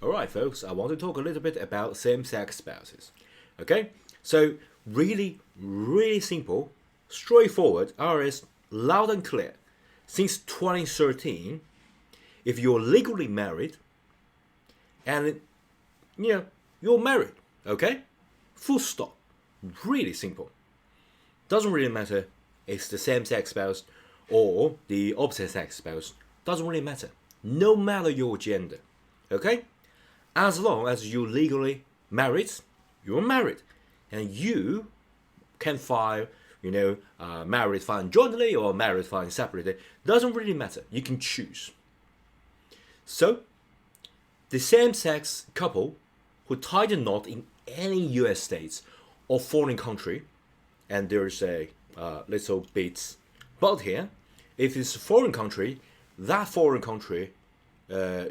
Alright folks, I want to talk a little bit about same-sex spouses. Okay, so really simple, straightforward, IRS loud and clear. Since 2013, if you're legally married and you're married, okay? Full stop. Really simple. Doesn't really matter it's the same-sex spouse or the opposite-sex spouse. Doesn't really matter. No matter your gender, okay? As long as you're legally married, you're married, and you can file, married filing jointly or married filing separately. Doesn't really matter. You can choose. So, the same-sex couple who tied a knot in any U.S. states or foreign country, and there's a little bit but here, if it's a foreign country, that foreign country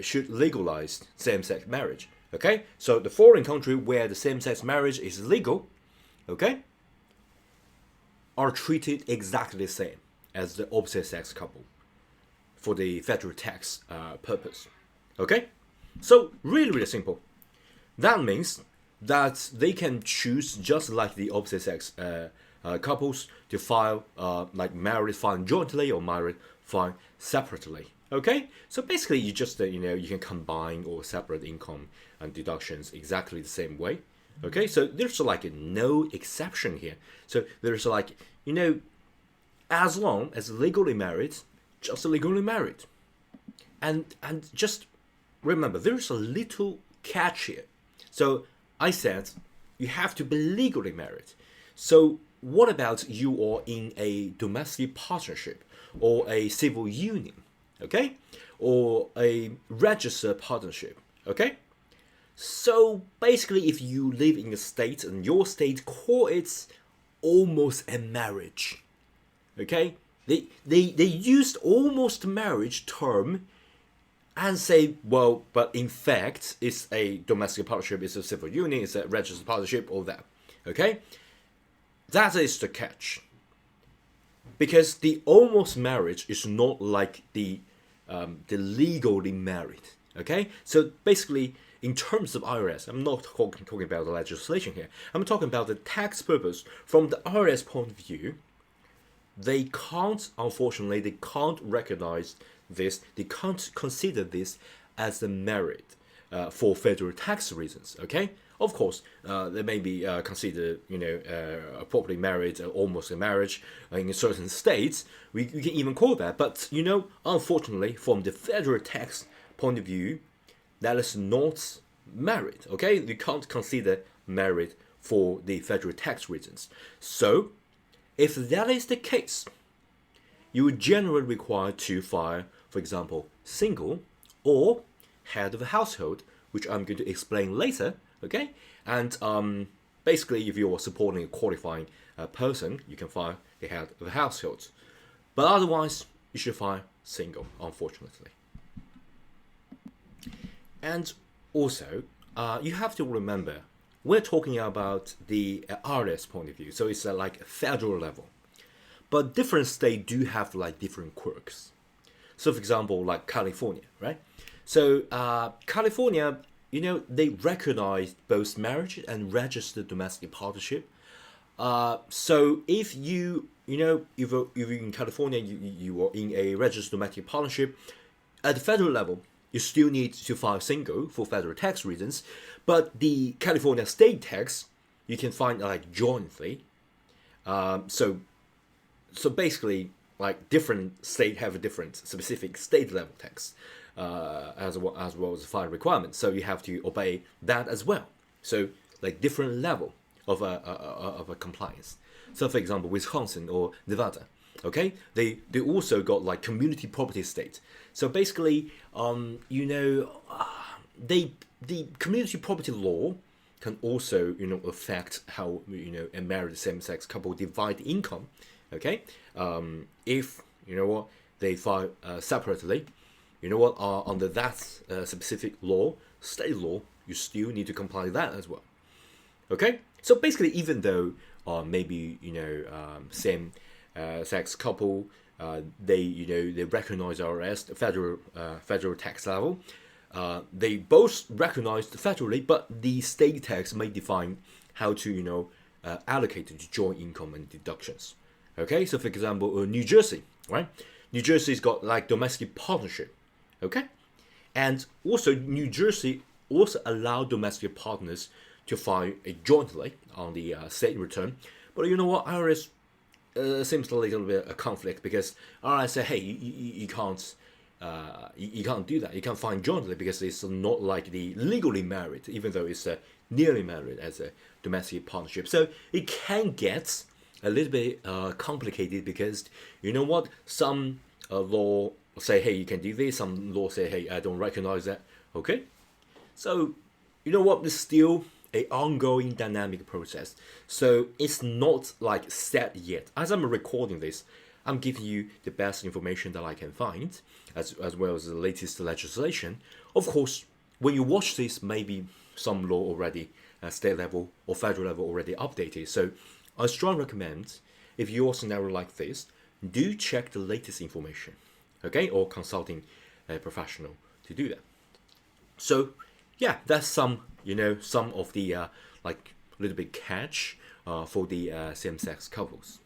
should legalize same-sex marriage. Okay, so the foreign country where the same-sex marriage is legal, okay, are treated exactly the same as the opposite-sex couple for the federal tax purpose. Okay, so really simple. That means that they can choose just like the opposite-sex couples to file like married filing jointly or married filing separately. Okay, so basically you just you can combine or separate income and deductions exactly the same way. Okay, so there's like no exception here. So there's like as long as legally married, just legally married, and just remember there's a little catch here. So I said you have to be legally married. So what about you are in a domestic partnership or a civil union? Okay, or a registered partnership. Okay, so basically if you live in a state and your state call it almost a marriage, okay, they used almost marriage term and say, well, but in fact it's a domestic partnership, it's a civil union, it's a registered partnership, all that. Okay, that is the catch, because the almost marriage is not like the legally married. Okay, so basically in terms of IRS, I'm not talking about the legislation here, I'm talking about the tax purpose. From the IRS point of view, unfortunately they can't recognize this, they can't consider this as the married for federal tax reasons. Okay, of course they may be considered properly married, almost a marriage in certain states. We can even call that, but unfortunately from the federal tax point of view, that is not married. Okay, you can't consider married for the federal tax reasons. So if that is the case, you would generally require to file, for example, single or head of a household, which I'm going to explain later. Okay, and basically if you're supporting a qualifying person, you can file the head of a household, but otherwise you should file single, unfortunately. And also you have to remember we're talking about the IRS point of view, so it's like a federal level, but different states do have like different quirks. So for example, like California, right? So California, they recognize both marriage and registered domestic partnership. So if if you're in California, you are in a registered domestic partnership, at the federal level, you still need to file single for federal tax reasons, but the California state tax, you can find like jointly. So basically, like different state have a different specific state level tax. As well as file requirements, so you have to obey that as well. So like different level of a compliance. So for example, Wisconsin or Nevada, okay, they also got like community property state. So basically, the community property law can also affect how a married same-sex couple divide income. Okay, if they file separately. Under that specific law, state law, you still need to comply with that as well. Okay, so basically, even though maybe same sex couple, they recognize IRS federal tax level, they both recognized federally, but the state tax may define how to allocate the joint income and deductions. Okay, so for example, New Jersey, right? New Jersey's got like domestic partnership, okay, and also New Jersey also allow domestic partners to file jointly on the state return. But you know what, IRS seems a little bit a conflict, because IRS say, hey, you can't. You can't do that. You can't file jointly because it's not like the legally married, even though it's nearly married as a domestic partnership. So it can get a little bit complicated, because you know what, some law say, hey, you can do this. Some law say, hey, I don't recognize that. Okay, so you know what, it's still a ongoing dynamic process. So it's not like set yet. As I'm recording this, I'm giving you the best information that I can find, as well as the latest legislation. Of course, when you watch this, maybe some law already at state level or federal level already updated. So I strongly recommend, if your scenario like this, do check the latest information, okay, or consulting a professional to do that. So yeah, that's some of the like little bit catch for the same-sex couples.